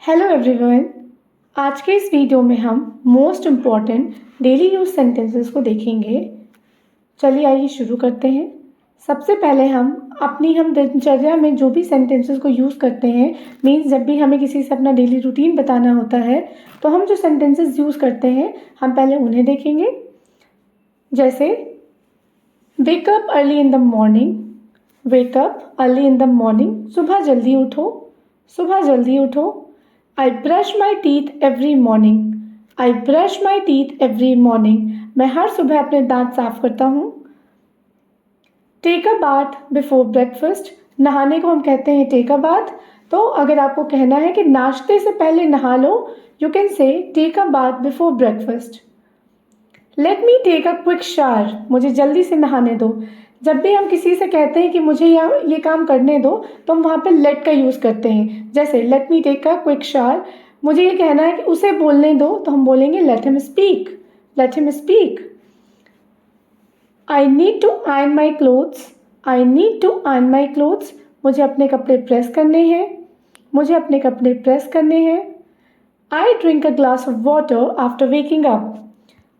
Hello everyone. आज के इस वीडियो में हम most important daily use sentences को देखेंगे। चलिए आइए शुरू करते हैं। सबसे पहले हम दिनचर्या में जो भी सेंटेंसेस को यूज़ करते हैं, मीन्स जब भी हमें किसी से अपना डेली रूटीन बताना होता है तो हम जो सेंटेंसेस यूज़ करते हैं हम पहले उन्हें देखेंगे। जैसे wake up early in the morning, wake up early in the morning, सुबह जल्दी उठो, सुबह जल्दी उठो। I brush my teeth every morning. I brush my teeth every morning. मैं हर सुबह अपने दांत साफ करता हूँ। Take a bath before breakfast. नहाने को हम कहते हैं take a bath। तो अगर आपको कहना है कि नाश्ते से पहले नहा लो, you can say take a bath before breakfast. Let me take a quick shower. मुझे जल्दी से नहाने दो। जब भी हम किसी से कहते हैं कि मुझे ये काम करने दो तो हम वहाँ पे लेट का यूज़ करते हैं। जैसे let me take a quick shower, मुझे ये कहना है कि उसे बोलने दो तो हम बोलेंगे let him speak, let him speak. I need to iron my clothes, I need to iron my clothes, मुझे अपने कपड़े प्रेस करने हैं, मुझे अपने कपड़े प्रेस करने हैं। I drink a glass of water after waking up,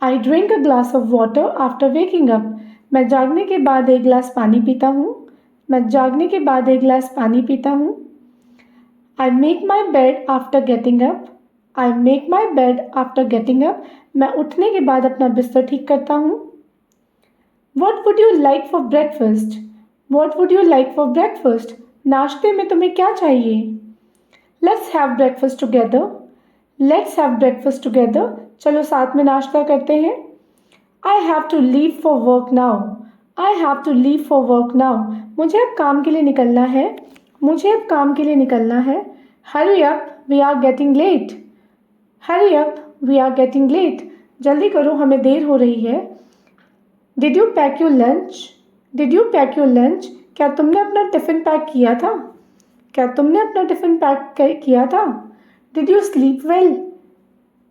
I drink a glass of water after waking up, मैं जागने के बाद एक गिलास पानी पीता हूँ, मैं जागने के बाद एक गिलास पानी पीता हूँ। I make my bed after getting up, I make my bed after getting up, मैं उठने के बाद अपना बिस्तर ठीक करता हूँ। What would you like for breakfast, what would you like for breakfast, नाश्ते में तुम्हें क्या चाहिए। Let's have breakfast together, let's have breakfast together, चलो साथ में नाश्ता करते हैं। I have to leave for work now. I have to leave for work now. मुझे अब काम के लिए निकलना है, मुझे अब काम के लिए निकलना है। Hurry up, we are getting late. Hurry up, we are getting late. जल्दी करो, हमें देर हो रही है। Did you pack your lunch? Did you pack your lunch? क्या तुमने अपना टिफ़िन पैक किया था? क्या तुमने अपना टिफ़िन पैक किया था? Did you sleep well?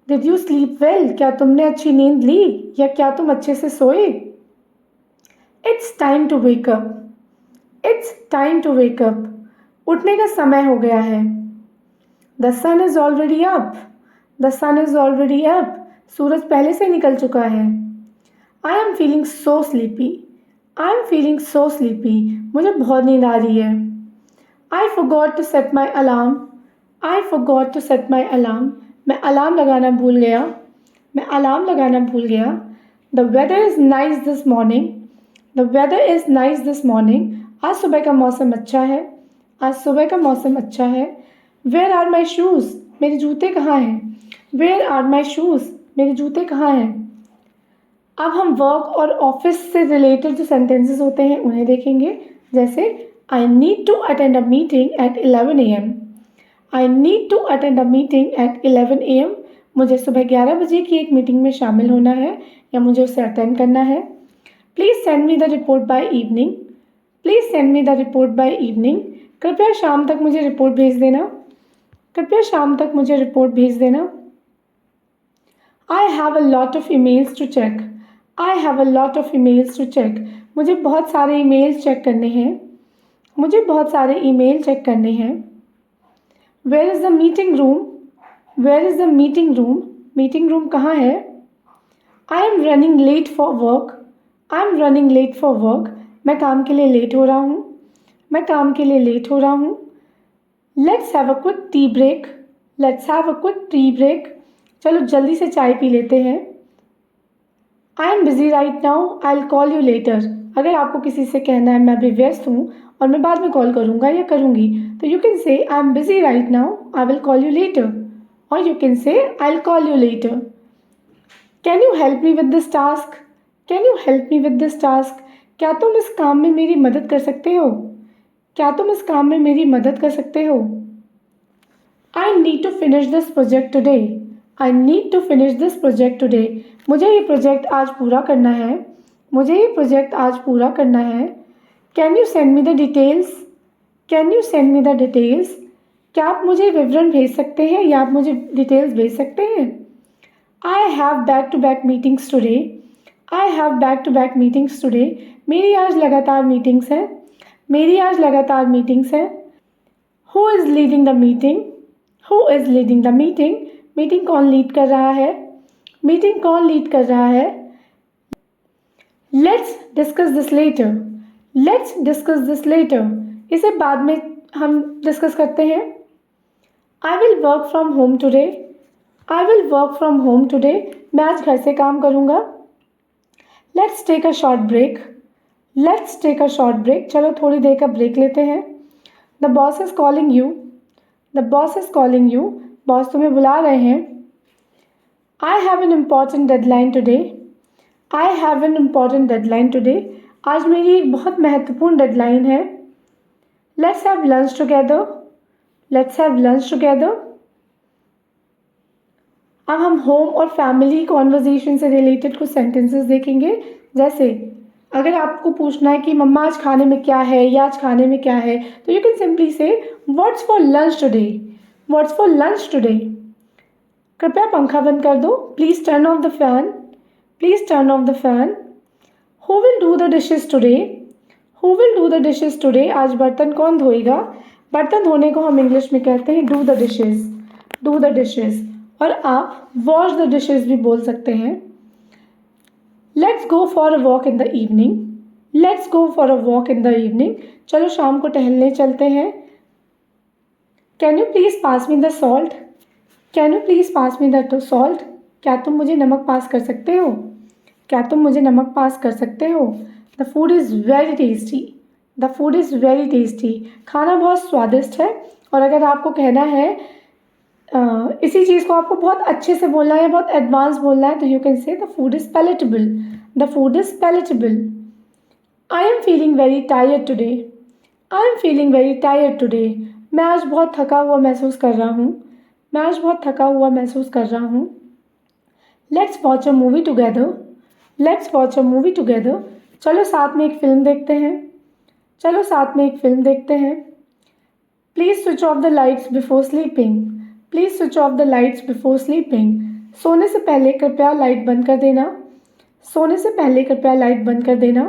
Did you sleep well? क्या तुमने अच्छी नींद ली या क्या तुम अच्छे से सोए? It's time to wake up. It's time to wake up. उठने का समय हो गया है। The sun is already up. The sun is already up. सूरज पहले से निकल चुका है। I am feeling so sleepy. I am feeling so sleepy. मुझे बहुत नींद आ रही है। I forgot to set my alarm. I forgot to set my alarm. मैं अलार्म लगाना भूल गया, मैं अलार्म लगाना भूल गया। The weather is nice this morning, the weather is nice this morning, आज सुबह का मौसम अच्छा है, आज सुबह का मौसम अच्छा है। वेयर आर माई शूज़, मेरे जूते कहाँ हैं। वेयर आर माई शूज़, मेरे जूते कहाँ हैं। अब हम वर्क और ऑफिस से रिलेटेड जो सेंटेंसेस होते हैं उन्हें देखेंगे। जैसे I need to attend a meeting at 11 AM. I need to attend a meeting at 11 AM. मुझे सुबह 11 बजे की एक मीटिंग में शामिल होना है या मुझे उसे अटेंड करना है। Please send me the report by evening. Please send me the report by evening. कृपया शाम तक मुझे रिपोर्ट भेज देना, कृपया शाम तक मुझे रिपोर्ट भेज देना। I have a lot of emails to check. I have a lot of emails to check. मुझे बहुत सारे ईमेल्स चेक करने हैं, मुझे बहुत सारे ईमेल चेक करने हैं। Where is the meeting room? Where is the meeting room? Meeting room कहाँ है? I am running late for work. I am running late for work. मैं काम के लिए लेट हो रहा हूँ, मैं काम के लिए लेट हो रहा हूँ। Let's have a quick tea break. Let's have a quick tea break. चलो जल्दी से चाय पी लेते हैं। I am busy right now. I'll call you later. अगर आपको किसी से कहना है मैं अभी व्यस्त हूँ और मैं बाद में कॉल करूँगा या करूँगी तो you can say I am busy right now, I will call you later, और you can say I will call you later. Can you help me with this task, can you help me with this task, क्या तुम इस काम में मेरी मदद कर सकते हो, क्या तुम इस काम में मेरी मदद कर सकते हो। I need to finish this project today, I need to finish this project today, मुझे ये प्रोजेक्ट आज पूरा करना है, मुझे ये प्रोजेक्ट आज पूरा करना है। Can you send me the details, can you send me the details, क्या आप मुझे विवरण भेज सकते हैं या आप मुझे डिटेल्स भेज सकते हैं। I have back to back meetings today, I have back to back meetings today, मेरी आज लगातार मीटिंग्स हैं, मेरी आज लगातार मीटिंग्स हैं। Who is leading the meeting, who is leading the meeting, meeting कौन लीड कर रहा है, मीटिंग कौन लीड कर रहा है। Let's discuss this later, let's discuss this later, इसे बाद में हम डिस्कस करते हैं। I will work from home today, I will work from home today, मैं आज घर से काम करूँगा। Let's take a short break, let's take a short break, चलो थोड़ी देर का ब्रेक लेते हैं। The boss is calling you, the boss is calling you, boss तुम्हें बुला रहे हैं। I have an important deadline today, I have an important deadline today, आज मेरी एक बहुत महत्वपूर्ण डेडलाइन है। Let's have lunch together, let's have lunch together. अब हम होम और फैमिली कॉन्वर्जेशन से रिलेटेड कुछ सेंटेंसेस देखेंगे। जैसे अगर आपको पूछना है कि मम्मा आज खाने में क्या है या आज खाने में क्या है, तो यू कैन सिंपली से what's for lunch today, what's for lunch today. कृपया पंखा बंद कर दो, please turn off the fan, please turn off the fan. Who will do the dishes today, who will do the dishes today, आज बर्तन कौन धोएगा। बर्तन धोने को हम इंग्लिश में कहते हैं do the dishes, do the dishes, और आप वॉश द डिशेज भी बोल सकते हैं। Let's go for a walk in the evening, let's go for a walk in the evening, चलो शाम को टहलने चलते हैं। Can you please pass me the salt, can you please pass me the salt, क्या तुम मुझे नमक पास कर सकते हो, क्या तुम मुझे नमक पास कर सकते हो। The food is very tasty, the food is very tasty, खाना बहुत स्वादिष्ट है। और अगर आपको कहना है इसी चीज़ को आपको बहुत अच्छे से बोलना है, बहुत एडवांस बोलना है, तो यू कैन से the food is palatable, the food is palatable. I am feeling very tired today, I am feeling very tired today, मैं आज बहुत थका हुआ महसूस कर रहा हूँ, मैं आज बहुत थका हुआ महसूस कर रहा हूँ। Let's watch a movie together, let's watch a movie together, चलो साथ में एक फ़िल्म देखते हैं, चलो साथ में एक फ़िल्म देखते हैं। Please switch off the lights before sleeping, please switch off the lights before sleeping, सोने से पहले कृपया लाइट बंद कर देना, सोने से पहले कृपया लाइट बंद कर देना।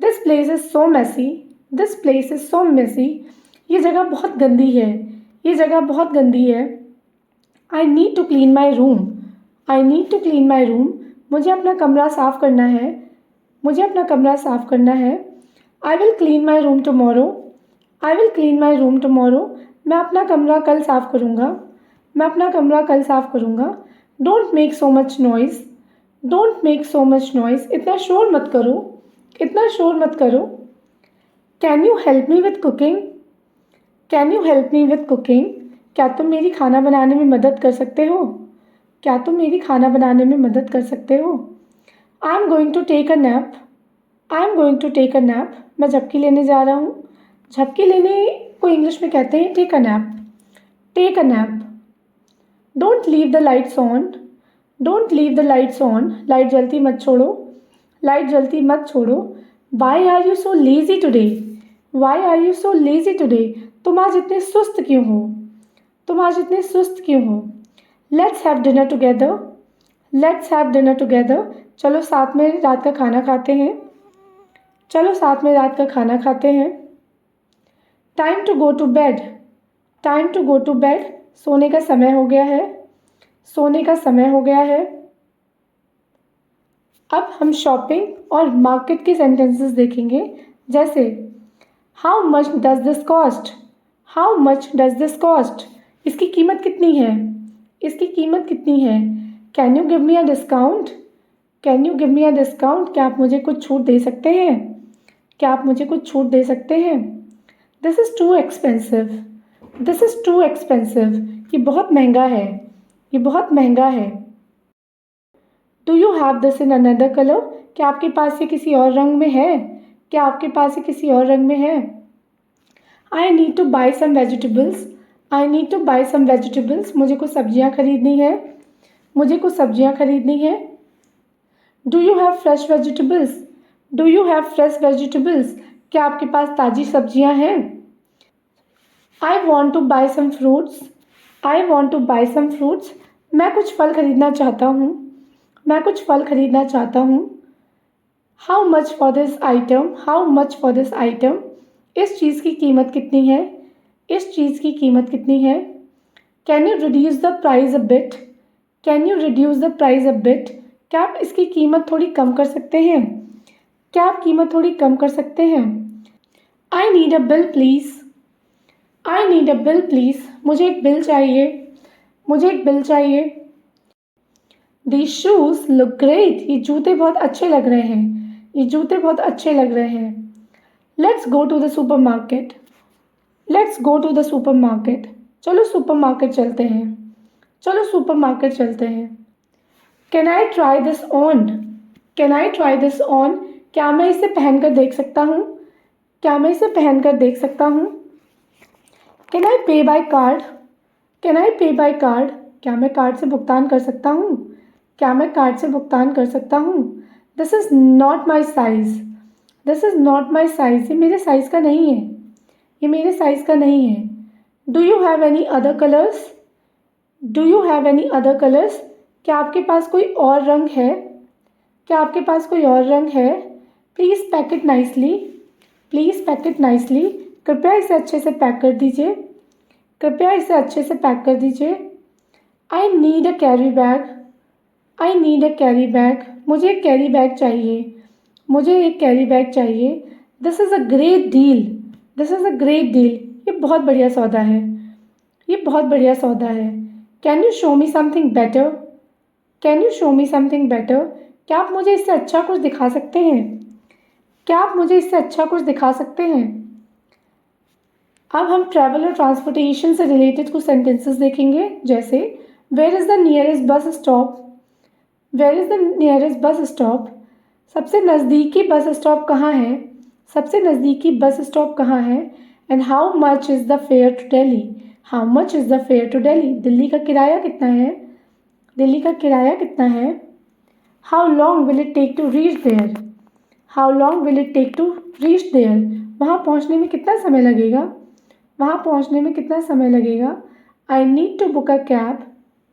This place is so messy, this place is so messy, ये जगह बहुत गंदी है, ये जगह बहुत गंदी है। I need to clean my room, I need to clean my room, मुझे अपना कमरा साफ़ करना है, मुझे अपना कमरा साफ़ करना है। I will clean my room tomorrow, I will clean my room tomorrow, मैं अपना कमरा कल साफ़ करूँगा, मैं अपना कमरा कल साफ़ करूँगा। Don't make so much noise, don't make so much noise, इतना शोर मत करो, इतना शोर मत करो। Can you help me with cooking, can you help me with cooking, क्या तुम मेरी खाना बनाने में मदद कर सकते हो, क्या तुम मेरी खाना बनाने में मदद कर सकते हो। I am going to take a nap, I am going to take a nap, मैं झपकी लेने जा रहा हूँ। झपकी लेने को इंग्लिश में कहते हैं take a nap, take a nap. Don't leave the lights on, don't leave the lights on, light जलती मत छोड़ो, लाइट जलती मत छोड़ो। Why are you so lazy today, why are you so lazy today, तुम आज इतने सुस्त क्यों हो, तुम आज इतने सुस्त क्यों हो। Let's have dinner together, let's have dinner together, चलो साथ में रात का खाना खाते हैं, चलो साथ में रात का खाना खाते हैं। Time to go to bed, time to go to bed, सोने का समय हो गया है, सोने का समय हो गया है। अब हम शॉपिंग और मार्केट के सेंटेंसेस देखेंगे। जैसे how much does this cost, how much does this cost, इसकी कीमत कितनी है, इसकी कीमत कितनी है। Can you give me a discount, can you give me a discount, क्या आप मुझे कुछ छूट दे सकते हैं, क्या आप मुझे कुछ छूट दे सकते हैं। This is too expensive, this is too expensive, ये बहुत महंगा है, ये बहुत महंगा है। Do you have this in another colour, क्या आपके पास ये किसी और रंग में है, क्या आपके पास ये किसी और रंग में है। I need to buy some vegetables, I need to buy some vegetables, मुझे कुछ सब्जियाँ खरीदनी है, मुझे कुछ सब्जियाँ खरीदनी है। Do you have fresh vegetables, do you have fresh vegetables, क्या आपके पास ताज़ी सब्जियाँ हैं। I want to buy some fruits, I want to buy some fruits, मैं कुछ फल खरीदना चाहता हूँ, मैं कुछ फल खरीदना चाहता हूँ। How much for this item, how much for this item, इस चीज़ की कीमत कितनी है, इस चीज़ की कीमत कितनी है। Can you reduce the price a bit? Can you reduce the price a bit? क्या आप इसकी कीमत थोड़ी कम कर सकते हैं? क्या आप कीमत थोड़ी कम कर सकते हैं? I need a bill please. I need a bill please. मुझे एक बिल चाहिए। मुझे एक बिल चाहिए। These shoes look great. ये जूते बहुत अच्छे लग रहे हैं। ये जूते बहुत अच्छे लग रहे हैं। Let's go to the supermarket. Let's go to the supermarket. चलो सुपरमार्केट चलते हैं। चलो सुपरमार्केट चलते हैं। Can I try this on? Can I try this on? क्या मैं इसे पहनकर देख सकता हूँ? क्या मैं इसे पहनकर देख सकता हूँ? Can I pay by card? Can I pay by card? क्या मैं कार्ड से भुगतान कर सकता हूँ? क्या मैं कार्ड से भुगतान कर सकता हूँ? This is not my size. This is not my size. ये मेरे साइज़ का नहीं है। ये मेरे साइज़ का नहीं है। Do you have any other colours? Do you have any other colours? क्या आपके पास कोई और रंग है? क्या आपके पास कोई और रंग है? Please pack it nicely. Please pack it nicely. कृपया इसे अच्छे से पैक कर दीजिए। कृपया इसे अच्छे से पैक कर दीजिए। I need a carry bag. I need a carry bag. मुझे एक कैरी बैग चाहिए। मुझे एक कैरी बैग चाहिए। This is a great deal. This is a great deal. ये बहुत बढ़िया सौदा है। ये बहुत बढ़िया सौदा है। Can you show me something better? Can you show me something better? क्या आप मुझे इससे अच्छा कुछ दिखा सकते हैं? क्या आप मुझे इससे अच्छा कुछ दिखा सकते हैं? अब हम ट्रैवल और ट्रांसपोर्टेशन से रिलेटेड कुछ सेंटेंसेस देखेंगे, जैसे where is the nearest bus stop? Where is the nearest bus stop? सबसे नज़दीकी बस स्टॉप कहाँ है? सबसे नज़दीकी बस स्टॉप कहाँ है? And how much is the fare to Delhi? How much is the fare to Delhi? Delhi का किराया कितना है? दिल्ली का किराया कितना है? How long will it take to reach there? How long will it take to reach there? वहाँ पहुँचने में कितना समय लगेगा? वहाँ पहुँचने में कितना समय लगेगा? I need to book a cab.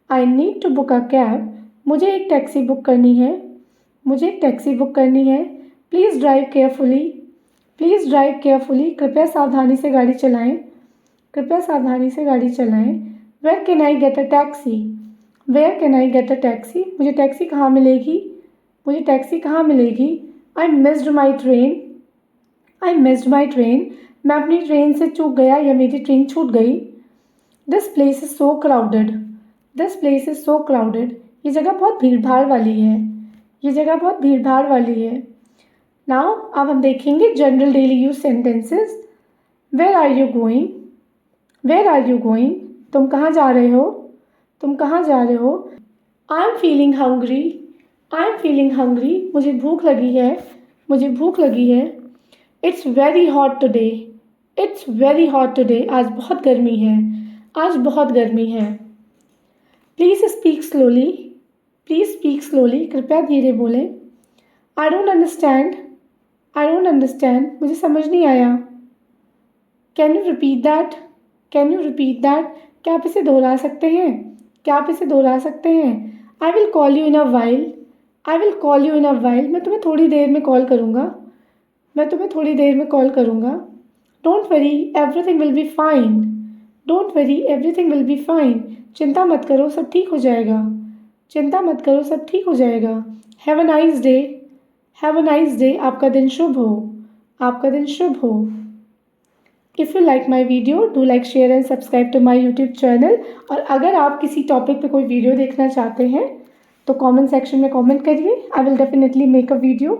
I need to book a cab. मुझे एक टैक्सी बुक करनी है। मुझे एक टैक्सी बुक करनी है। Please drive carefully. Please drive carefully. कृपया सावधानी से गाड़ी चलाएं। कृपया सावधानी से गाड़ी चलाएं। Where can I get a taxi? Where can I get a taxi? मुझे टैक्सी कहाँ मिलेगी? मुझे टैक्सी कहाँ मिलेगी? I missed my train. I missed my train. मैं अपनी ट्रेन से चूक गया या मेरी ट्रेन छूट गई। This place is so crowded. This place is so crowded. ये जगह बहुत भीड़ भाड़ वाली है। ये जगह बहुत भीड़ भाड़ वाली है। नाउ अब हम देखेंगे general daily use sentences. Where are you going? Where are you going? तुम कहाँ जा रहे हो? तुम कहाँ जा रहे हो? I am feeling hungry. I am feeling hungry. मुझे भूख लगी है। मुझे भूख लगी है। It's very hot today. It's very hot today. आज बहुत गर्मी है। आज बहुत गर्मी है। Please speak slowly. Please speak slowly. कृपया धीरे बोलें। I don't understand. I don't understand. मुझे समझ नहीं आया। Can you repeat that? Can you repeat that? क्या आप इसे दोहरा सकते हैं? क्या आप इसे दोहरा सकते हैं? I will call you in a while. I will call you in a while. मैं तुम्हें थोड़ी देर में कॉल करूँगा। मैं तुम्हें थोड़ी देर में कॉल करूँगा। Don't worry everything will be fine. Don't worry everything will be fine. चिंता मत करो, सब ठीक हो जाएगा। चिंता मत करो, सब ठीक हो जाएगा। Have a nice day. Have a nice day. आपका दिन शुभ हो। आपका दिन शुभ हो। If you like my video do like share and subscribe to my YouTube channel. और अगर आप किसी टॉपिक पे कोई वीडियो देखना चाहते हैं तो कमेंट सेक्शन में कमेंट करिए। I will definitely make a video.